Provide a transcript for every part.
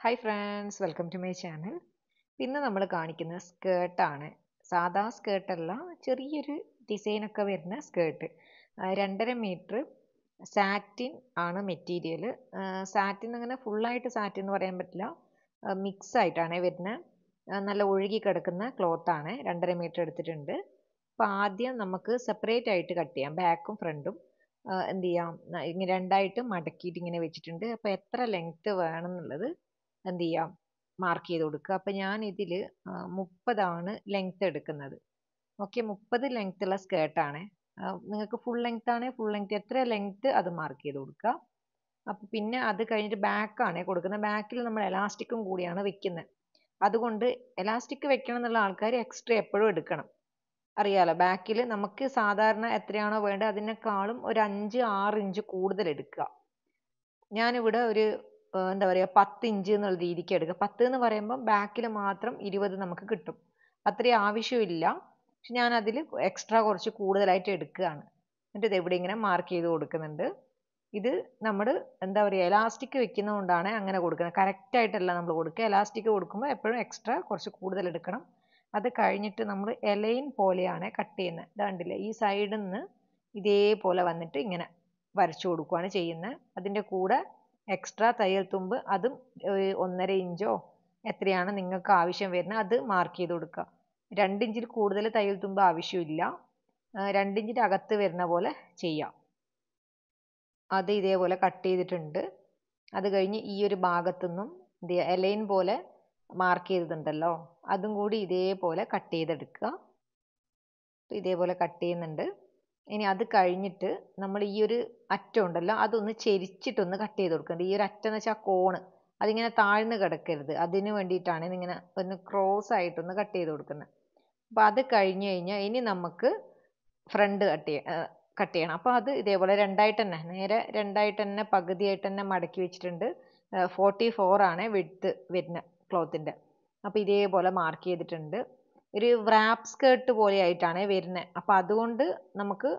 Hi friends, welcome to my channel. ഇന്ന് നമ്മൾ കാണിക്കുന്ന സ്കേർട്ടാണ്. സാധാ സ്കേർട്ടല്ല, ചെറിയൊരു ഡിസൈനൊക്കെ വരുന്ന സ്കേർട്ട്. 2.5 മീറ്റർ സാറ്റിൻ ആണ് മെറ്റീരിയൽ. സാറ്റിൻ അങ്ങനെ ഫുള്ളായിട്ട് സാറ്റിൻ എന്ന് പറയാൻ പറ്റില്ല, മിക്സ് ആയിട്ടാണ് വരുന്നത്. നല്ല ഒഴുകി കിടക്കുന്ന ക്ലോത്താണ്. 2.5 മീറ്റർ എടുത്തിട്ടുണ്ട്. അപ്പോൾ ആദ്യം നമുക്ക് സെപ്പറേറ്റ് ആയിട്ട് കട്ട് ചെയ്യാം. ബാക്കും ഫ്രണ്ടും എന്ത് ചെയ്യാം, ഇങ്ങനെ രണ്ടായിട്ട് മടക്കിയിട്ട് ഇങ്ങനെ വെച്ചിട്ടുണ്ട്. അപ്പോൾ എത്ര ലെങ്ത് വേണം എന്നുള്ളത് എന്ത് ചെയ്യാം, മാർക്ക് ചെയ്ത് കൊടുക്കുക. അപ്പം ഞാൻ ഇതിൽ 30 ലെങ്ത് എടുക്കുന്നത്. ഓക്കെ, 30 ലെങ്ത് ഉള്ള സ്കേർട്ടാണ്. നിങ്ങൾക്ക് ഫുൾ ലെങ്ത് ആണെങ്കിൽ ഫുൾ ലെങ്ത് എത്ര ലെങ്ത് അത് മാർക്ക് ചെയ്ത് കൊടുക്കുക. അപ്പം പിന്നെ അത് കഴിഞ്ഞിട്ട് ബാക്കാണ് കൊടുക്കുന്നത്. ബാക്കിൽ നമ്മൾ എലാസ്റ്റിക്കും കൂടിയാണ് വെക്കുന്നത്. അതുകൊണ്ട് എലാസ്റ്റിക് വെക്കണം എന്നുള്ള ആൾക്കാർ എക്സ്ട്രാ എപ്പോഴും എടുക്കണം. അറിയാലോ, ബാക്കിൽ നമുക്ക് സാധാരണ എത്രയാണോ വേണ്ടത് അതിനേക്കാളും ഒരു 5-6 ഇഞ്ച് കൂടുതൽ എടുക്കുക. ഞാനിവിടെ ഒരു എന്താ പറയുക 10 ഇഞ്ച് എന്നുള്ള രീതിക്ക് എടുക്കുക. 10 എന്ന് പറയുമ്പോൾ ബാക്കിൽ മാത്രം 20 നമുക്ക് കിട്ടും. അത്രയും ആവശ്യമില്ല, പക്ഷെ ഞാൻ അതിൽ എക്സ്ട്രാ കുറച്ച് കൂടുതലായിട്ട് എടുക്കുകയാണ്. എന്നിട്ട് ഇത് എവിടെ ഇങ്ങനെ മാർക്ക് ചെയ്ത് കൊടുക്കുന്നുണ്ട്. ഇത് നമ്മൾ എന്താ പറയുക എലാസ്റ്റിക് വെക്കുന്നതുകൊണ്ടാണ് അങ്ങനെ കൊടുക്കുന്നത്. കറക്റ്റായിട്ടല്ല നമ്മൾ കൊടുക്കുക. എലാസ്റ്റിക് കൊടുക്കുമ്പോൾ എപ്പോഴും എക്സ്ട്രാ കുറച്ച് കൂടുതൽ എടുക്കണം. അത് കഴിഞ്ഞിട്ട് നമ്മൾ എലൈൻ പോലെയാണ് കട്ട് ചെയ്യുന്നത്. ഇതാണ്ടില്ലേ, ഈ സൈഡിൽ നിന്ന് ഇതേപോലെ വന്നിട്ട് ഇങ്ങനെ വരച്ചു കൊടുക്കുകയാണ് ചെയ്യുന്നത്. അതിൻ്റെ കൂടെ എക്സ്ട്രാ തയ്യൽ തുമ്പ് അതും 1.5 ഇഞ്ചോ എത്രയാണ് നിങ്ങൾക്ക് ആവശ്യം വരുന്നത് അത് മാർക്ക് ചെയ്ത് കൊടുക്കുക. 2 ഇഞ്ചിൽ കൂടുതൽ തയ്യൽ തുമ്പ് ആവശ്യമില്ല. 2 ഇഞ്ചിൻ്റെ അകത്ത് വരുന്ന പോലെ ചെയ്യാം. അത് ഇതേപോലെ കട്ട് ചെയ്തിട്ടുണ്ട്. അത് കഴിഞ്ഞ് ഈ ഒരു ഭാഗത്തുനിന്നും എലൈൻ പോലെ മാർക്ക് ചെയ്തിട്ടുണ്ടല്ലോ, അതും കൂടി ഇതേപോലെ കട്ട് ചെയ്തെടുക്കുക. ഇതേപോലെ കട്ട് ചെയ്യുന്നുണ്ട്. ഇനി അത് കഴിഞ്ഞിട്ട് നമ്മൾ ഈ ഒരു അറ്റം ഉണ്ടല്ലോ അതൊന്ന് ചെരിച്ചിട്ടൊന്ന് കട്ട് ചെയ്ത് കൊടുക്കുന്നുണ്ട്. ഈ ഒരു അറ്റം എന്ന് വെച്ചാൽ കോണ് അതിങ്ങനെ താഴ്ന്ന് കിടക്കരുത്. അതിന് വേണ്ടിയിട്ടാണ് ഇങ്ങനെ ഒന്ന് ക്രോസ് ആയിട്ടൊന്ന് കട്ട് ചെയ്ത് കൊടുക്കുന്നത്. അപ്പോൾ അത് കഴിഞ്ഞ് കഴിഞ്ഞാൽ ഇനി നമുക്ക് ഫ്രണ്ട് കട്ട് ചെയ്യണം. അപ്പോൾ അത് ഇതേപോലെ രണ്ടായിട്ട് തന്നെ നേരെ രണ്ടായിട്ട് തന്നെ പകുതിയായിട്ട് തന്നെ മടക്കി വെച്ചിട്ടുണ്ട്. 44 ആണ് വിഡ്ത്ത് വരുന്ന ക്ലോത്തിൻ്റെ. അപ്പോൾ ഇതേപോലെ മാർക്ക് ചെയ്തിട്ടുണ്ട്. ഒരു വ്രാപ്പ് സ്കേർട്ട് പോലെ ആയിട്ടാണ് വരുന്നത്. അപ്പോൾ അതുകൊണ്ട് നമുക്ക്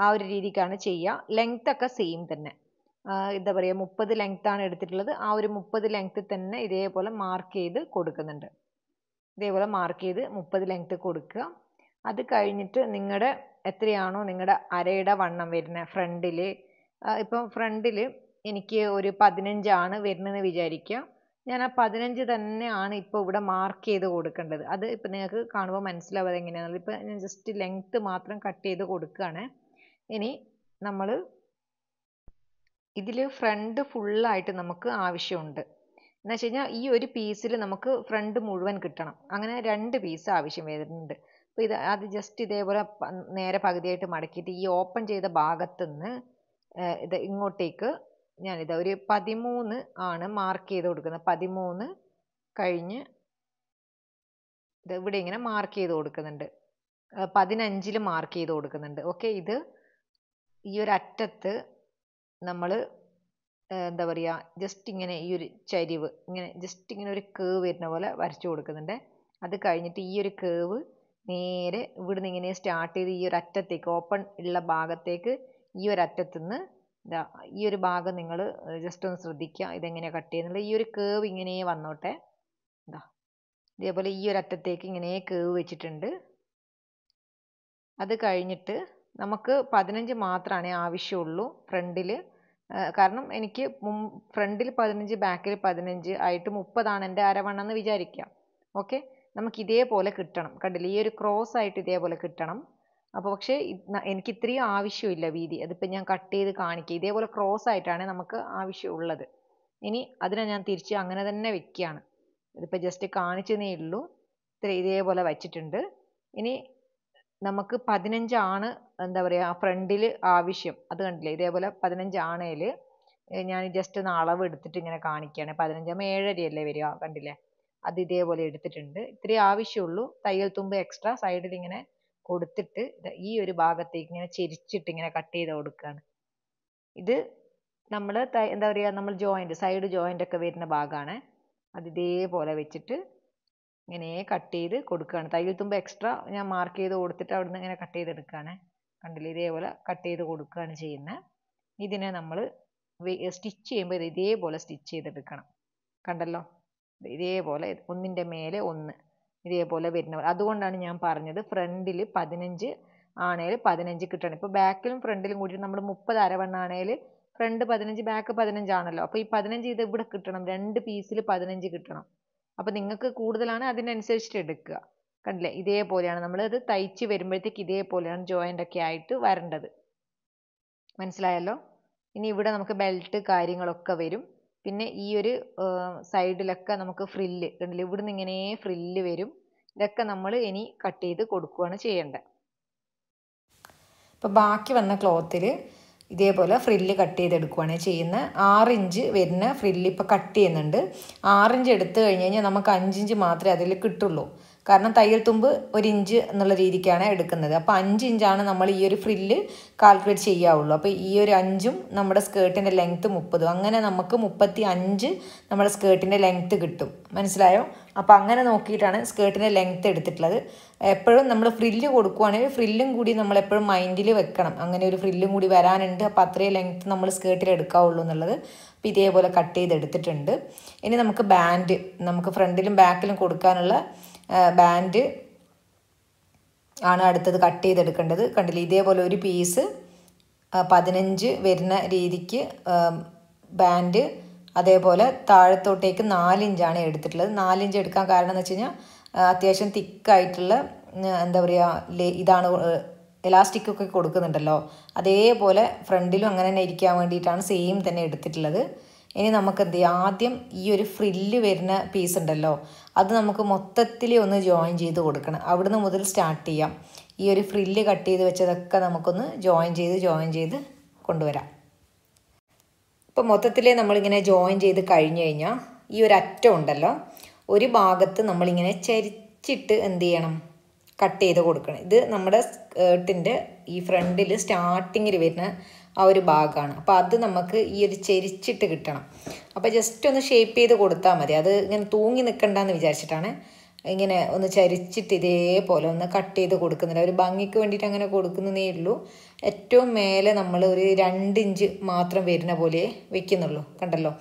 ആ ഒരു രീതിക്കാണ് ചെയ്യുക. ലെങ്ത് ഒക്കെ സെയിം തന്നെ. എന്താ പറയുക 30 ലെങ്ത് ആണ് എടുത്തിട്ടുള്ളത്. ആ ഒരു 30 ലെങ്ത് തന്നെ ഇതേപോലെ മാർക്ക് ചെയ്ത് കൊടുക്കുന്നുണ്ട്. ഇതേപോലെ മാർക്ക് ചെയ്ത് 30 ലെങ്ത് കൊടുക്കുക. അത് കഴിഞ്ഞിട്ട് നിങ്ങളുടെ എത്രയാണോ നിങ്ങളുടെ അരയുടെ വണ്ണം വരുന്നത് ഫ്രണ്ടിൽ, ഇപ്പം ഫ്രണ്ടിൽ എനിക്ക് ഒരു 15 ആണ് വരുന്നതെന്ന് വിചാരിക്കുക. ഞാൻ ആ 15 തന്നെയാണ് ഇപ്പോൾ ഇവിടെ മാർക്ക് ചെയ്ത് കൊടുക്കേണ്ടത്. അത് ഇപ്പം നിങ്ങൾക്ക് കാണുമ്പോൾ മനസ്സിലാവും അതെങ്ങനെയാണെന്നുള്ളത്. ഇപ്പം ഞാൻ ജസ്റ്റ് ലെങ്ത് മാത്രം കട്ട് ചെയ്ത് കൊടുക്കുകയാണ്. ഇനി നമ്മൾ ഇതിൽ ഫ്രണ്ട് ഫുള്ളായിട്ട് നമുക്ക് ആവശ്യമുണ്ട്. എന്ന് വെച്ച് കഴിഞ്ഞാൽ ഈ ഒരു പീസിൽ നമുക്ക് ഫ്രണ്ട് മുഴുവൻ കിട്ടണം. അങ്ങനെ 2 പീസ് ആവശ്യം വരുന്നുണ്ട്. അപ്പോൾ അത് ജസ്റ്റ് ഇതേപോലെ നേരെ പകുതിയായിട്ട് മടക്കിയിട്ട് ഈ ഓപ്പൺ ചെയ്ത ഭാഗത്തുനിന്ന് ഇത് ഇങ്ങോട്ടേക്ക് ഞാനിത് ഒരു 13 ആണ് മാർക്ക് ചെയ്ത് കൊടുക്കുന്നത്. 13 കഴിഞ്ഞ് ഇത് ഇവിടെ ഇങ്ങനെ മാർക്ക് ചെയ്ത് കൊടുക്കുന്നുണ്ട്. 15 മാർക്ക് ചെയ്ത് കൊടുക്കുന്നുണ്ട്. ഓക്കെ, ഇത് ഈ ഒരു അറ്റത്ത് നമ്മൾ എന്താ പറയുക ജസ്റ്റ് ഇങ്ങനെ ഈ ഒരു ചരിവ് ഇങ്ങനെ ജസ്റ്റ് ഇങ്ങനെ ഒരു കേവ് വരുന്ന പോലെ വരച്ചു കൊടുക്കുന്നുണ്ട്. അത് കഴിഞ്ഞിട്ട് ഈ ഒരു കേവ് നേരെ ഇവിടുന്ന് ഇങ്ങനെ സ്റ്റാർട്ട് ചെയ്ത് ഈ ഒരു അറ്റത്തേക്ക് ഓപ്പൺ ഉള്ള ഭാഗത്തേക്ക് ഈ ഒരു അറ്റത്തുനിന്ന് ഈ ഒരു ഭാഗം നിങ്ങൾ ജസ്റ്റ് ഒന്ന് ശ്രദ്ധിക്കുക ഇതെങ്ങനെയാണ് കട്ട് ചെയ്യുന്നത്. ഈ ഒരു കേവ് ഇങ്ങനെ വന്നോട്ടെ. ഇതാ ഇതേപോലെ ഈ ഒരു അറ്റത്തേക്ക് ഇങ്ങനെ കേവ് വെച്ചിട്ടുണ്ട്. അത് കഴിഞ്ഞിട്ട് നമുക്ക് 15 മാത്രമേ ആവശ്യമുള്ളൂ ഫ്രണ്ടിൽ. കാരണം എനിക്ക് ഫ്രണ്ടിൽ 15 ബാക്കിൽ 15 ആയിട്ട് 30 ആണ് എൻ്റെ അരവണ്ണം എന്ന് വിചാരിക്കാം. ഓക്കെ, നമുക്ക് ഇതേപോലെ കിട്ടണം. കണ്ടില്ലേ, ഈ ഒരു ക്രോസ് ആയിട്ട് ഇതേപോലെ കിട്ടണം. അപ്പോൾ പക്ഷേ എനിക്ക് ഇത്രയും ആവശ്യമില്ല വീതി. അതിപ്പോൾ ഞാൻ കട്ട് ചെയ്ത് കാണിക്കുക. ഇതേപോലെ ക്രോസ് ആയിട്ടാണ് നമുക്ക് ആവശ്യമുള്ളത്. ഇനി അതിനെ ഞാൻ തിരിച്ച് അങ്ങനെ തന്നെ വെക്കുകയാണ്. ഇതിപ്പോൾ ജസ്റ്റ് കാണിച്ചതേ ഉള്ളൂ. ഇതേപോലെ വച്ചിട്ടുണ്ട്. ഇനി നമുക്ക് 15 ആണ് എന്താ പറയുക ഫ്രണ്ടിൽ ആവശ്യം. അത് കണ്ടില്ലേ, ഇതേപോലെ 15 ആണേൽ ഞാൻ ജസ്റ്റ് ഒന്ന് അളവ് എടുത്തിട്ട് ഇങ്ങനെ കാണിക്കുകയാണ്. 15 7.5 അല്ലേ വരിക, കണ്ടില്ലേ. അത് ഇതേപോലെ എടുത്തിട്ടുണ്ട്. ഇത്രയും ആവശ്യമുള്ളൂ. തയ്യൽ തുമ്പ് എക്സ്ട്രാ സൈഡിൽ ഇങ്ങനെ കൊടുത്തിട്ട് ഈ ഒരു ഭാഗത്തേക്ക് ഇങ്ങനെ ചെരിച്ചിട്ട് ഇങ്ങനെ കട്ട് ചെയ്ത് കൊടുക്കുകയാണ്. ഇത് നമ്മൾ എന്താ പറയുക നമ്മൾ സൈഡ് ജോയിൻ്റ് ഒക്കെ വരുന്ന ഭാഗമാണ്. അത് ഇതേപോലെ വെച്ചിട്ട് ഇങ്ങനെ കട്ട് ചെയ്ത് കൊടുക്കുകയാണ്. തയ്യൽ തുമ്പ് എക്സ്ട്രാ ഞാൻ മാർക്ക് ചെയ്ത് കൊടുത്തിട്ട് അവിടുന്ന് ഇങ്ങനെ കട്ട് ചെയ്തെടുക്കുകയാണ്. കണ്ടില്ലേ, ഇതേപോലെ കട്ട് ചെയ്ത് കൊടുക്കുകയാണ് ചെയ്യുന്നത്. ഇതിനെ നമ്മൾ സ്റ്റിച്ച് ചെയ്യുമ്പോൾ ഇതേപോലെ സ്റ്റിച്ച് ചെയ്തെടുക്കണം. കണ്ടല്ലോ, ഇതേപോലെ ഒന്നിൻ്റെ മേലെ ഒന്ന് ഇതേപോലെ വരുന്നവർ. അതുകൊണ്ടാണ് ഞാൻ പറഞ്ഞത് ഫ്രണ്ടിൽ 15 ആണേൽ 15 കിട്ടണം. ഇപ്പോൾ ബാക്കിലും ഫ്രണ്ടിലും കൂടി നമ്മൾ 30 അരവണ്ണാണേൽ ഫ്രണ്ട് 15 ബാക്ക് 15 ആണല്ലോ. അപ്പോൾ ഈ 15 ഇത് ഇവിടെ കിട്ടണം, 2 പീസിൽ 15 കിട്ടണം. അപ്പോൾ നിങ്ങൾക്ക് കൂടുതലാണ് അതിനനുസരിച്ചിട്ട് എടുക്കുക. കണ്ടില്ലേ, ഇതേപോലെയാണ് നമ്മളത് തയ്ച്ച് വരുമ്പോഴത്തേക്ക് ഇതേപോലെയാണ് ജോയിൻ്റ് ഒക്കെ ആയിട്ട് വരേണ്ടത്. മനസ്സിലായല്ലോ? ഇനി ഇവിടെ നമുക്ക് ബെൽറ്റ് കാര്യങ്ങളൊക്കെ വരും. പിന്നെ ഈ ഒരു സൈഡിലൊക്കെ നമുക്ക് ഫ്രില്ല് കണ്ടില്ലേ, ഇവിടുന്ന് ഇങ്ങനെ ഫ്രില്ല് വരും. ഇതൊക്കെ നമ്മൾ ഇനി കട്ട് ചെയ്ത് കൊടുക്കുകയാണ് ചെയ്യേണ്ടത്. ഇപ്പോൾ ബാക്കി വന്ന ക്ലോത്തിൽ ഇതേപോലെ ഫ്രില്ല് കട്ട് ചെയ്തെടുക്കുകയാണ് ചെയ്യുന്നത്. 6 ഇഞ്ച് വരുന്ന ഫ്രില്ല് ഇപ്പോൾ കട്ട് ചെയ്യുന്നുണ്ട്. 6 ഇഞ്ച് എടുത്തു കഴിഞ്ഞ് കഴിഞ്ഞാൽ നമുക്ക് 5 ഇഞ്ച് മാത്രമേ അതിൽ കിട്ടുള്ളൂ. കാരണം തയ്യൽ തുമ്പ് 1 ഇഞ്ച് എന്നുള്ള രീതിക്കാണ് എടുക്കുന്നത്. അപ്പോൾ 5 ഇഞ്ചാണ് നമ്മൾ ഈ ഒരു ഫ്രില്ല് കാൽക്കുലേറ്റ് ചെയ്യാവുള്ളൂ. അപ്പോൾ ഈ ഒരു 5ഉം നമ്മുടെ സ്കേർട്ടിൻ്റെ ലെങ്ത്ത് 30, അങ്ങനെ നമുക്ക് 35 നമ്മുടെ സ്കേർട്ടിൻ്റെ ലെങ്ത്ത് കിട്ടും. മനസ്സിലായോ? അപ്പോൾ അങ്ങനെ നോക്കിയിട്ടാണ് സ്കേർട്ടിൻ്റെ ലെങ്ത്ത് എടുത്തിട്ടുള്ളത്. എപ്പോഴും നമ്മൾ ഫ്രില്ല് കൊടുക്കുകയാണെങ്കിൽ ഫ്രില്ലും കൂടി നമ്മൾ എപ്പോഴും മൈൻഡിൽ വെക്കണം. അങ്ങനെ ഒരു ഫ്രില്ലും കൂടി വരാനുണ്ട്, അപ്പോൾ അത്രയും ലെങ്ത്ത് നമ്മൾ സ്കേർട്ടിൽ എടുക്കാവുള്ളൂ എന്നുള്ളത്. അപ്പോൾ ഇതേപോലെ കട്ട് ചെയ്തെടുത്തിട്ടുണ്ട്. ഇനി നമുക്ക് ബാൻഡ്, നമുക്ക് ഫ്രണ്ടിലും ബാക്കിലും കൊടുക്കാനുള്ള ബാൻഡ് ആണ് അടുത്തത് കട്ട് ചെയ്തെടുക്കേണ്ടത്. കണ്ടില്ലേ, ഇതേപോലെ ഒരു പീസ് 15 വരുന്ന രീതിക്ക് ബാൻഡ്, അതേപോലെ താഴത്തോട്ടേക്ക് 4 ഇഞ്ചാണ് എടുത്തിട്ടുള്ളത്. 4 ഇഞ്ച് എടുക്കാൻ കാരണം എന്ന് വെച്ച് കഴിഞ്ഞാൽ അത്യാവശ്യം തിക്കായിട്ടുള്ള എന്താ പറയുക ഇതാണ്, എലാസ്റ്റിക്കൊക്കെ കൊടുക്കുന്നുണ്ടല്ലോ, അതേപോലെ ഫ്രണ്ടിലും അങ്ങനെ തന്നെ ഇരിക്കാൻ വേണ്ടിയിട്ടാണ് സെയിം തന്നെ എടുത്തിട്ടുള്ളത്. ഇനി നമുക്ക് എന്ത് ചെയ്യാം, ആദ്യം ഈ ഒരു ഫ്രില്ല് വരുന്ന പീസ് ഉണ്ടല്ലോ, അത് നമുക്ക് മൊത്തത്തിൽ ഒന്ന് ജോയിൻ ചെയ്ത് കൊടുക്കണം. അവിടുന്ന് മുതൽ സ്റ്റാർട്ട് ചെയ്യാം. ഈ ഒരു ഫ്രില്ല് കട്ട് ചെയ്ത് വെച്ചതൊക്കെ നമുക്കൊന്ന് ജോയിൻ ചെയ്ത് കൊണ്ടുവരാം. ഇപ്പോൾ മൊത്തത്തിൽ നമ്മളിങ്ങനെ ജോയിൻ ചെയ്ത് കഴിഞ്ഞ് കഴിഞ്ഞാൽ ഈ ഒരു അറ്റം ഉണ്ടല്ലോ, ഒരു ഭാഗത്ത് നമ്മളിങ്ങനെ ചരിച്ചിട്ട് എന്ത് ചെയ്യണം, കട്ട് ചെയ്ത് കൊടുക്കണം. ഇത് നമ്മുടെ സ്കേർട്ടിൻ്റെ ഈ ഫ്രണ്ടിൽ സ്റ്റാർട്ടിങ്ങിൽ വരുന്ന ആ ഒരു ഭാഗമാണ്. അപ്പോൾ അത് നമുക്ക് ഈ ഒരു ചെരിച്ചിട്ട് കിട്ടണം. അപ്പോൾ ജസ്റ്റ് ഒന്ന് ഷേപ്പ് ചെയ്ത് കൊടുത്താൽ മതി. അത് ഇങ്ങനെ തൂങ്ങി നിൽക്കണ്ടെന്ന് വിചാരിച്ചിട്ടാണ് ഇങ്ങനെ ഒന്ന് ചരിച്ചിട്ട് ഇതേപോലെ ഒന്ന് കട്ട് ചെയ്ത് കൊടുക്കുന്നില്ല. ഒരു ഭംഗിക്ക് വേണ്ടിയിട്ട് അങ്ങനെ കൊടുക്കുന്നതേ ഉള്ളൂ. ഏറ്റവും മേലെ നമ്മൾ ഒരു 2 ഇഞ്ച് മാത്രം വരുന്ന പോലെ വെക്കുന്നുള്ളൂ. കണ്ടല്ലോ?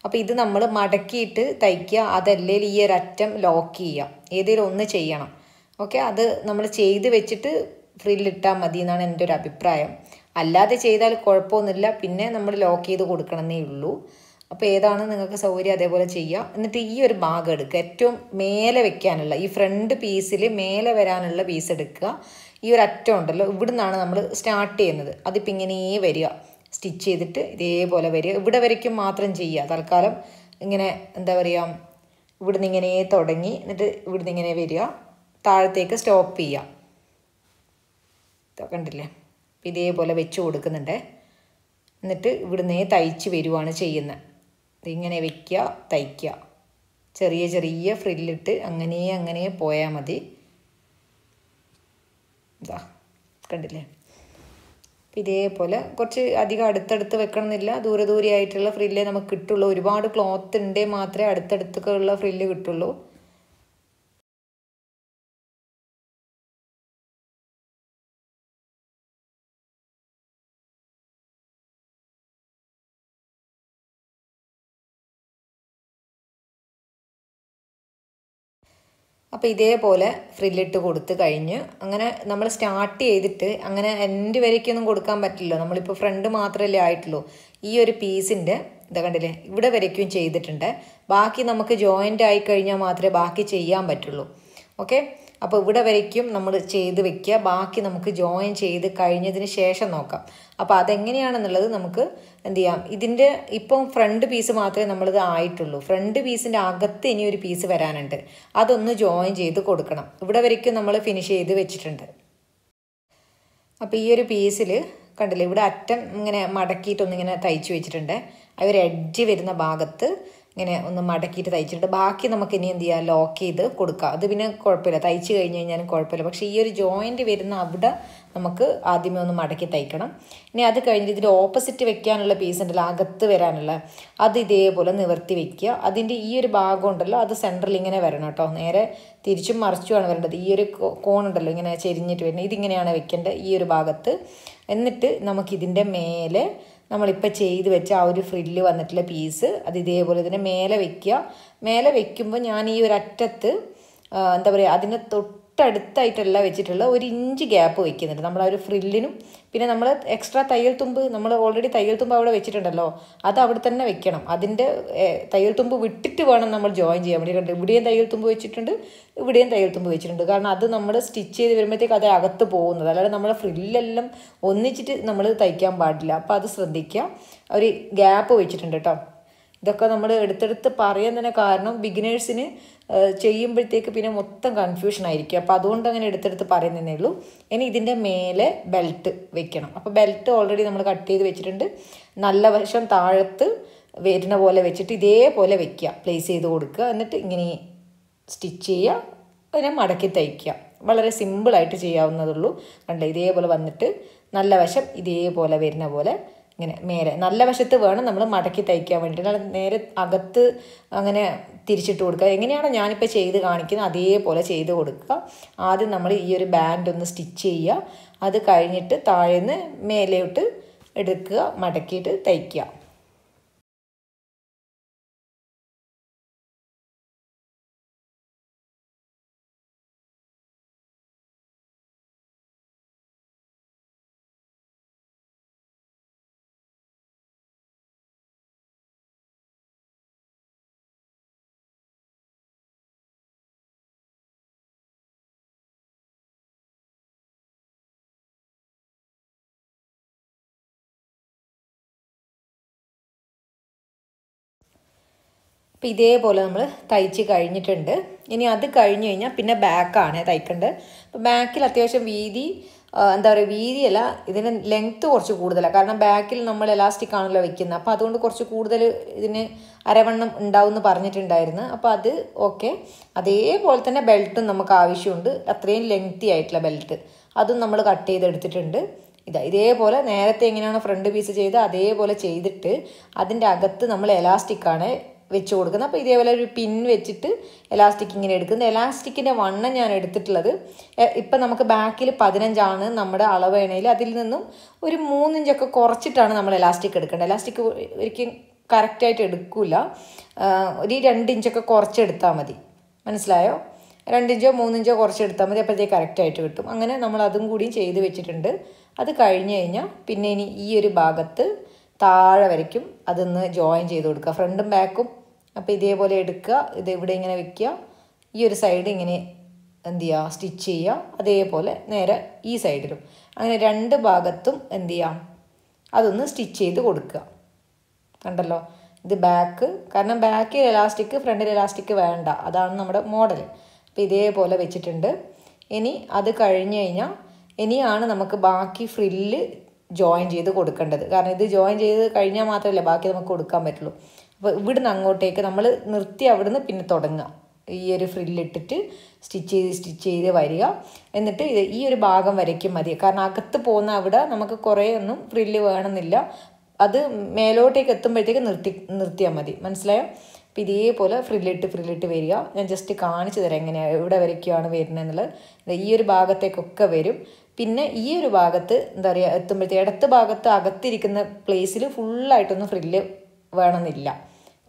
അപ്പോൾ ഇത് നമ്മൾ മടക്കിയിട്ട് തയ്ക്കുക, അതല്ലെങ്കിൽ ഈ ഒരു അറ്റം ലോക്ക് ചെയ്യുക, ഏതെങ്കിലും ഒന്ന് ചെയ്യണം. ഓക്കെ, അത് നമ്മൾ ചെയ്ത് വെച്ചിട്ട് ഫ്രില്ലിട്ടാൽ മതി എന്നാണ് എൻ്റെ ഒരു അഭിപ്രായം. അല്ലാതെ ചെയ്താൽ കുഴപ്പമൊന്നുമില്ല, പിന്നെ നമ്മൾ ലോക്ക് ചെയ്ത് കൊടുക്കണമെന്നേ ഉള്ളൂ. അപ്പോൾ ഏതാണ് നിങ്ങൾക്ക് സൗകര്യം അതേപോലെ ചെയ്യുക. എന്നിട്ട് ഈ ഒരു ഭാഗം എടുക്കുക, ഏറ്റവും മേലെ വെക്കാനുള്ള ഈ ഫ്രണ്ട് പീസിൽ മേലെ വരാനുള്ള പീസ് എടുക്കുക. ഈ ഒരു അറ്റം ഉണ്ടല്ലോ, ഇവിടെ നിന്നാണ് നമ്മൾ സ്റ്റാർട്ട് ചെയ്യുന്നത്. അതിപ്പോൾ ഇങ്ങനെ വരിക, സ്റ്റിച്ച് ചെയ്തിട്ട് ഇതേപോലെ വരിക. ഇവിടെ വരയ്ക്കും മാത്രം ചെയ്യുക തൽക്കാലം. ഇങ്ങനെ എന്താ പറയുക, ഇവിടുന്ന് ഇങ്ങനെ തുടങ്ങി എന്നിട്ട് ഇവിടുന്ന് ഇങ്ങനെ വരിക, താഴത്തേക്ക് സ്റ്റോപ്പ് ചെയ്യുക. കണ്ടില്ലേ? ഇതേപോലെ വെച്ച് കൊടുക്കുന്നുണ്ട്. എന്നിട്ട് ഇവിടുന്ന് തയ്ച്ച് വരുവാണ് ചെയ്യുന്നത്. ഇതിങ്ങനെ വയ്ക്കുക, തയ്ക്കുക, ചെറിയ ചെറിയ ഫ്രില്ലിട്ട് അങ്ങനെ പോയാൽ മതി. ഇതാ കണ്ടില്ലേ? ഇതേപോലെ കുറച്ച് അധികം അടുത്തടുത്ത് വെക്കണമെന്നില്ല, ദൂരെ ആയിട്ടുള്ള ഫ്രില്ലേ നമുക്ക് കിട്ടുള്ളൂ. ഒരുപാട് ക്ലോത്ത് ഉണ്ടെങ്കിൽ മാത്രമേ അടുത്തടുത്തൊക്കെ ഉള്ള ഫ്രില്ല് കിട്ടുള്ളൂ. അപ്പോൾ ഇതേപോലെ ഫ്രില്ലിട്ട് കൊടുത്ത് കഴിഞ്ഞ് അങ്ങനെ നമ്മൾ സ്റ്റാർട്ട് ചെയ്തിട്ട് അങ്ങനെ എൻഡ് വരയ്ക്കൊന്നും കൊടുക്കാൻ പറ്റില്ല. നമ്മളിപ്പോൾ ഫ്രണ്ട് മാത്രമല്ലേ ആയിട്ടുള്ളൂ. ഈ ഒരു പീസിൻ്റെ ഇതാ കണ്ടില്ലേ, ഇവിടെ വരയ്ക്കും ചെയ്തിട്ടുണ്ട്. ബാക്കി നമുക്ക് ജോയിൻ്റ് ആയി കഴിഞ്ഞാൽ മാത്രമേ ബാക്കി ചെയ്യാൻ പറ്റുള്ളൂ. ഓക്കെ, അപ്പോൾ ഇവിടെ വരയ്ക്കും നമ്മൾ ചെയ്ത് വെക്കുക, ബാക്കി നമുക്ക് ജോയിൻ ചെയ്ത് കഴിഞ്ഞതിന് ശേഷം നോക്കാം. അപ്പോൾ അതെങ്ങനെയാണെന്നുള്ളത് നമുക്ക് എന്ത് ചെയ്യാം, ഇതിൻ്റെ ഇപ്പം ഫ്രണ്ട് പീസ് മാത്രമേ നമ്മളിത് ആയിട്ടുള്ളൂ. ഫ്രണ്ട് പീസിൻ്റെ അകത്ത് ഇനി ഒരു പീസ് വരാനുണ്ട്, അതൊന്ന് ജോയിൻ ചെയ്ത് കൊടുക്കണം. ഇവിടെ വരയ്ക്കും നമ്മൾ ഫിനിഷ് ചെയ്ത് വെച്ചിട്ടുണ്ട്. അപ്പോൾ ഈ ഒരു പീസിൽ കണ്ടില്ലേ, ഇവിടെ അറ്റം ഇങ്ങനെ മടക്കിയിട്ടൊന്നിങ്ങനെ തയ്ച്ച് വെച്ചിട്ടുണ്ട്. ആ ഒരു എഡ്ജ് വരുന്ന ഭാഗത്ത് ഇങ്ങനെ ഒന്ന് മടക്കിയിട്ട് തയ്ച്ചിട്ട് ബാക്കി നമുക്ക് ഇനി എന്ത് ചെയ്യുക, ലോക്ക് ചെയ്ത് കൊടുക്കുക. അത് പിന്നെ കുഴപ്പമില്ല, തയ്ച്ച് കഴിഞ്ഞ് കഴിഞ്ഞാലും കുഴപ്പമില്ല. പക്ഷേ ഈ ഒരു ജോയിൻറ്റ് വരുന്ന അവിടെ നമുക്ക് ആദ്യമേ ഒന്ന് മടക്കി തയ്ക്കണം. ഇനി അത് കഴിഞ്ഞിട്ട് ഇതിൻ്റെ ഓപ്പോസിറ്റ് വെക്കാനുള്ള പീസ് ഉണ്ടല്ലോ, അകത്ത് വരാനുള്ള, അത് ഇതേപോലെ നിവർത്തി വെക്കുക. അതിൻ്റെ ഈ ഒരു ഭാഗം ഉണ്ടല്ലോ, അത് സെൻറ്ററിൽ ഇങ്ങനെ വരണം കേട്ടോ. നേരെ തിരിച്ചും മറിച്ചുമാണ് വരേണ്ടത്. ഈ ഒരു കോണുണ്ടല്ലോ ഇങ്ങനെ ചെരിഞ്ഞിട്ട് വരുന്നത്, ഇതിങ്ങനെയാണ് വെക്കേണ്ടത് ഈ ഒരു ഭാഗത്ത്. എന്നിട്ട് നമുക്കിതിൻ്റെ മേലെ നമ്മളിപ്പോൾ ചെയ്ത് വെച്ച ആ ഒരു ഫ്രില്ല് വന്നിട്ടുള്ള പീസ് അത് ഇതേപോലെ ഇതിനെ മേലെ വെക്കുക. മേലെ വെക്കുമ്പോൾ ഞാൻ ഈ ഒരു അറ്റത്ത് എന്താ പറയുക, അതിൻ്റെ തൊട്ടടുത്തായിട്ടല്ല വെച്ചിട്ടുള്ള 1 ഇഞ്ച് ഗ്യാപ്പ് വയ്ക്കുന്നുണ്ട്. നമ്മൾ ആ ഒരു ഫ്രില്ലിനും പിന്നെ നമ്മൾ എക്സ്ട്രാ തയ്യൽ തുമ്പ് നമ്മൾ ഓൾറെഡി തയ്യൽ തുമ്പ് അവിടെ വെച്ചിട്ടുണ്ടല്ലോ, അത് അവിടെ തന്നെ വെക്കണം. അതിൻ്റെ തയ്യൽ തുമ്പ് വിട്ടിട്ട് വേണം നമ്മൾ ജോയിൻ ചെയ്യാൻ വേണ്ടി. കണ്ട് ഇവിടെയും തയ്യൽ തുമ്പ് വെച്ചിട്ടുണ്ട്, ഇവിടെയും തയ്യൽ തുമ്പ് വെച്ചിട്ടുണ്ട്. കാരണം അത് നമ്മൾ സ്റ്റിച്ച് ചെയ്ത് വരുമ്പോഴത്തേക്ക് അത് അകത്ത് പോകുന്നത്, അല്ലാതെ നമ്മളെ ഫ്രില്ലെല്ലാം ഒന്നിച്ചിട്ട് നമ്മൾ തയ്ക്കാൻ പാടില്ല. അപ്പോൾ അത് ശ്രദ്ധിക്കുക. ഒരു ഗ്യാപ്പ് വെച്ചിട്ടുണ്ട് കേട്ടോ. ഇതൊക്കെ നമ്മൾ എടുത്തെടുത്ത് പറയാൻ തന്നെ കാരണം ബിഗിനേഴ്സിന് ചെയ്യുമ്പോഴത്തേക്ക് പിന്നെ മൊത്തം കൺഫ്യൂഷൻ ആയിരിക്കും. അപ്പോൾ അതുകൊണ്ട് അങ്ങനെ എടുത്തെടുത്ത് പറയുന്നതേ ഉള്ളൂ. ഇനി ഇതിൻ്റെ മേലെ ബെൽറ്റ് വെക്കണം. അപ്പോൾ ബെൽറ്റ് ഓൾറെഡി നമ്മൾ കട്ട് ചെയ്ത് വെച്ചിട്ടുണ്ട്. നല്ല വശം താഴത്ത് വരുന്ന പോലെ വെച്ചിട്ട് ഇതേപോലെ വെക്കുക, പ്ലേസ് ചെയ്ത് കൊടുക്കുക. എന്നിട്ട് ഇങ്ങനെ സ്റ്റിച്ച് ചെയ്യുക, അതിനെ മടക്കി തയ്ക്കുക. വളരെ സിമ്പിളായിട്ട് ചെയ്യാവുന്നതുള്ളൂ. കണ്ടോ, ഇതേപോലെ വന്നിട്ട് നല്ല വശം ഇതേപോലെ വരുന്ന പോലെ ഇങ്ങനെ മേലെ നല്ല വശത്ത് വേണം നമ്മൾ മടക്കി തയ്ക്കാൻ വേണ്ടിയിട്ട്. അല്ലാതെ നേരെ അകത്ത് അങ്ങനെ തിരിച്ചിട്ട് കൊടുക്കുക. എങ്ങനെയാണോ ഞാനിപ്പോൾ ചെയ്ത് കാണിക്കുന്നത് അതേപോലെ ചെയ്ത് കൊടുക്കുക. ആദ്യം നമ്മൾ ഈ ഒരു ബാൻഡ് ഒന്ന് സ്റ്റിച്ച് ചെയ്യുക. അത് കഴിഞ്ഞിട്ട് താഴേന്ന് മേലോട്ട് എടുക്കുക, മടക്കിയിട്ട് തയ്ക്കുക. അപ്പോൾ ഇതേപോലെ നമ്മൾ തയ്ച്ച് കഴിഞ്ഞിട്ടുണ്ട്. ഇനി അത് കഴിഞ്ഞ് കഴിഞ്ഞാൽ പിന്നെ ബാക്കാണ് തയ്ക്കേണ്ടത്. അപ്പോൾ ബാക്കിൽ അത്യാവശ്യം വീതി എന്താ പറയുക, വീതിയല്ല, ഇതിന് ലെങ്ത്ത് കുറച്ച് കൂടുതലാണ്. കാരണം ബാക്കിൽ നമ്മൾ എലാസ്റ്റിക് ആണല്ലോ വെക്കുന്നത്. അപ്പോൾ അതുകൊണ്ട് കുറച്ച് കൂടുതൽ ഇതിന് അരവണ്ണം ഉണ്ടാവും എന്ന് പറഞ്ഞിട്ടുണ്ടായിരുന്നു. അപ്പോൾ അത് ഓക്കെ. അതേപോലെ തന്നെ ബെൽറ്റും നമുക്ക് ആവശ്യമുണ്ട്, അത്രയും ലെങ്തി ആയിട്ടുള്ള ബെൽറ്റ്. അതും നമ്മൾ കട്ട് ചെയ്തെടുത്തിട്ടുണ്ട്. ഇതേപോലെ നേരത്തെ എങ്ങനെയാണ് ഫ്രണ്ട് പീസ് ചെയ്ത് അതേപോലെ ചെയ്തിട്ട് അതിൻ്റെ അകത്ത് നമ്മൾ എലാസ്റ്റിക്കാണ് വെച്ച് കൊടുക്കുന്നത്. അപ്പോൾ ഇതേപോലെ ഒരു പിൻ വെച്ചിട്ട് എലാസ്റ്റിക് ഇങ്ങനെ എടുക്കുന്നത്. എലാസ്റ്റിക്കിൻ്റെ വണ്ണം ഞാൻ എടുത്തിട്ടുള്ളത് ഇപ്പം നമുക്ക് ബാക്കിൽ 15 നമ്മുടെ അളവേണയിൽ അതിൽ നിന്നും ഒരു 3 ഇഞ്ചൊക്കെ കുറച്ചിട്ടാണ് നമ്മൾ എലാസ്റ്റിക് എടുക്കേണ്ടത്. എലാസ്റ്റിക് ഒരിക്കലും കറക്റ്റായിട്ട് എടുക്കില്ല. ഒരു 2 ഇഞ്ചൊക്കെ കുറച്ചെടുത്താൽ മതി. മനസ്സിലായോ? 2 ഇഞ്ചോ 3 ഇഞ്ചോ കുറച്ചെടുത്താൽ മതി. അപ്പോഴത്തേക്ക് കറക്റ്റായിട്ട് കിട്ടും. അങ്ങനെ നമ്മൾ അതും കൂടിയും ചെയ്ത് വെച്ചിട്ടുണ്ട്. അത് കഴിഞ്ഞ് കഴിഞ്ഞാൽ പിന്നെ ഇനി ഈ ഒരു ഭാഗത്ത് താഴെ വരയ്ക്കും അതൊന്ന് ജോയിൻ ചെയ്ത് കൊടുക്കുക, ഫ്രണ്ടും ബാക്കും. അപ്പോൾ ഇതേപോലെ എടുക്കുക, ഇത് ഇവിടെ ഇങ്ങനെ വെക്കുക, ഈ ഒരു സൈഡ് ഇങ്ങനെ എന്ത് ചെയ്യുക, സ്റ്റിച്ച് ചെയ്യുക. അതേപോലെ നേരെ ഈ സൈഡിലും അങ്ങനെ 2 ഭാഗത്തും എന്ത് ചെയ്യാം, അതൊന്ന് സ്റ്റിച്ച് ചെയ്ത് കൊടുക്കുക. കണ്ടല്ലോ, ഇത് ബാക്ക്. കാരണം ബാക്കിൽ എലാസ്റ്റിക് ഫ്രണ്ടിൽ എലാസ്റ്റിക് വേണ്ട, അതാണ് നമ്മുടെ മോഡൽ. അപ്പോൾ ഇതേപോലെ വെച്ചിട്ടുണ്ട്. ഇനി അത് കഴിഞ്ഞ് കഴിഞ്ഞാൽ ഇനിയാണ് നമുക്ക് ബാക്കി ഫ്രില്ല് ജോയിൻ ചെയ്ത് കൊടുക്കേണ്ടത്. കാരണം ഇത് ജോയിൻ ചെയ്ത് കഴിഞ്ഞാൽ മാത്രമല്ലേ ബാക്കി നമുക്ക് കൊടുക്കാൻ പറ്റുള്ളൂ. അപ്പോൾ ഇവിടുന്ന് അങ്ങോട്ടേക്ക് നമ്മൾ നിർത്തി അവിടുന്ന് പിന്നെ തുടങ്ങുക. ഈ ഒരു ഫ്രില്ലിട്ടിട്ട് സ്റ്റിച്ച് ചെയ്ത് വരിക. എന്നിട്ട് ഈ ഒരു ഭാഗം വരയ്ക്കും മതി. കാരണം അകത്ത് പോകുന്ന അവിടെ നമുക്ക് കുറേ ഒന്നും ഫ്രില്ല് വേണമെന്നില്ല. അത് മേലോട്ടേക്ക് എത്തുമ്പോഴത്തേക്ക് നിർത്തിയാൽ മതി. മനസ്സിലായോ? അപ്പോൾ ഇതേപോലെ ഫ്രില്ലിട്ട് വരിക. ഞാൻ ജസ്റ്റ് കാണിച്ചു തരാം എങ്ങനെയാണ് എവിടെ വരയ്ക്കുകയാണ് വരുന്നതെന്നുള്ളത്. ഈ ഒരു ഭാഗത്തേക്കൊക്കെ വരും. പിന്നെ ഈ ഒരു ഭാഗത്ത് എന്താ പറയുക, എത്തുമ്പോഴത്തേക്ക് ഇടത്ത് ഭാഗത്ത് അകത്തിരിക്കുന്ന പ്ലേസിൽ ഫുള്ളായിട്ടൊന്നും ഫ്രില്ല് വേണമെന്നില്ല.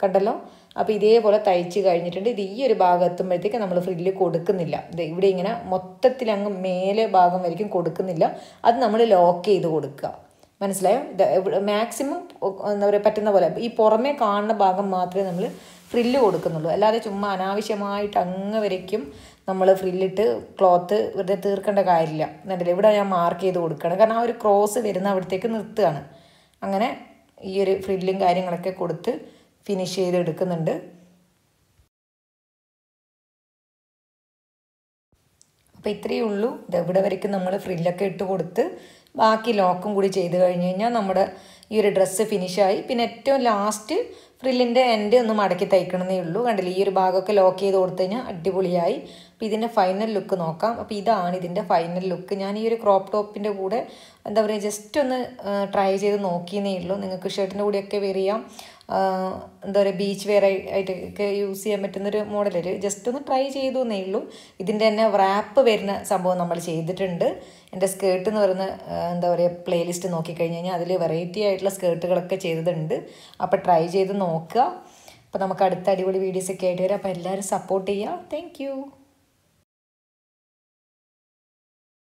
കണ്ടല്ലോ? അപ്പോൾ ഇതേപോലെ തയ്ച്ച് കഴിഞ്ഞിട്ടുണ്ട്. ഇത് ഈ ഒരു ഭാഗം എത്തുമ്പോഴത്തേക്ക് നമ്മൾ ഫ്രില്ല് കൊടുക്കുന്നില്ല. ഇത് ഇവിടെ ഇങ്ങനെ മൊത്തത്തിൽ അങ്ങ് മേലെ ഭാഗം വരയ്ക്കും കൊടുക്കുന്നില്ല. അത് നമ്മൾ ലോക്ക് ചെയ്ത് കൊടുക്കുക. മനസ്സിലായോ? ഇത് മാക്സിമം എന്താ പറയുക പറ്റുന്ന പോലെ ഈ പുറമേ കാണുന്ന ഭാഗം മാത്രമേ നമ്മൾ ഫ്രില്ല് കൊടുക്കുന്നുള്ളൂ. അല്ലാതെ ചുമ്മാ അനാവശ്യമായിട്ട് അങ്ങ് വരയ്ക്കും നമ്മൾ ഫ്രില്ലിട്ട് ക്ലോത്ത് വെറുതെ തീർക്കേണ്ട കാര്യമില്ല. എന്നിട്ടില്ല, ഇവിടെ ഞാൻ മാർക്ക് ചെയ്ത് കൊടുക്കുകയാണ്. കാരണം ആ ഒരു ക്രോസ് വരുന്ന അവിടത്തേക്ക് നിർത്തുകയാണ്. അങ്ങനെ ഈ ഒരു ഫ്രില്ലും കാര്യങ്ങളൊക്കെ കൊടുത്ത് ഫിനിഷ് ചെയ്ത് എടുക്കുന്നുണ്ട്. അപ്പോൾ ഇത്രയേ ഉള്ളൂ. ഇവിടെ വരയ്ക്കും നമ്മൾ ഫ്രില്ലൊക്കെ ഇട്ട് കൊടുത്ത് ബാക്കി ലോക്കും കൂടി ചെയ്ത് കഴിഞ്ഞ് കഴിഞ്ഞാൽ നമ്മുടെ ഈ ഒരു ഡ്രസ്സ് ഫിനിഷായി. പിന്നെ ഏറ്റവും ലാസ്റ്റ് ഫ്രില്ലിൻ്റെ എൻഡ് ഒന്ന് മടക്കി തയ്ക്കണമെന്നേ ഉള്ളൂ. കണ്ടില്ലേ, ഈ ഒരു ഭാഗമൊക്കെ ലോക്ക് ചെയ്ത് കൊടുത്തു കഴിഞ്ഞാൽ അടിപൊളിയായി. അപ്പോൾ ഇതിൻ്റെ ഫൈനൽ ലുക്ക് നോക്കാം. അപ്പോൾ ഇതാണ് ഇതിൻ്റെ ഫൈനൽ ലുക്ക്. ഞാൻ ഈ ഒരു ക്രോപ്പ് ടോപ്പിൻ്റെ കൂടെ എന്താ പറയുക ജസ്റ്റ് ഒന്ന് ട്രൈ ചെയ്ത് നോക്കിയെന്നേ ഉള്ളൂ. നിങ്ങൾക്ക് ഷർട്ടിൻ്റെ കൂടെയൊക്കെ വെയർ ചെയ്യാം. എന്താ പറയുക ബീച്ച് വെയർ ആയിട്ടൊക്കെ യൂസ് ചെയ്യാൻ പറ്റുന്നൊരു മോഡലൊരു ജസ്റ്റ് ഒന്ന് ട്രൈ ചെയ്തു എന്നേ ഉള്ളൂ. ഇതിൻ്റെ തന്നെ റാപ്പ് വരുന്ന സംഭവം നമ്മൾ ചെയ്തിട്ടുണ്ട്. എൻ്റെ സ്കേർട്ട് എന്ന് പറയുന്ന എന്താ പറയുക പ്ലേലിസ്റ്റ് നോക്കിക്കഴിഞ്ഞ് കഴിഞ്ഞാൽ അതിൽ വെറൈറ്റി ആയിട്ടുള്ള സ്കേർട്ടുകളൊക്കെ ചെയ്തിട്ടുണ്ട്. അപ്പോൾ ട്രൈ ചെയ്ത് നോക്കുക. അപ്പോൾ നമുക്ക് അടുത്ത അടിപൊളി വീഡിയോസൊക്കെ ആയിട്ട് വരാം. അപ്പോൾ എല്ലാവരും സപ്പോർട്ട് ചെയ്യുക. താങ്ക്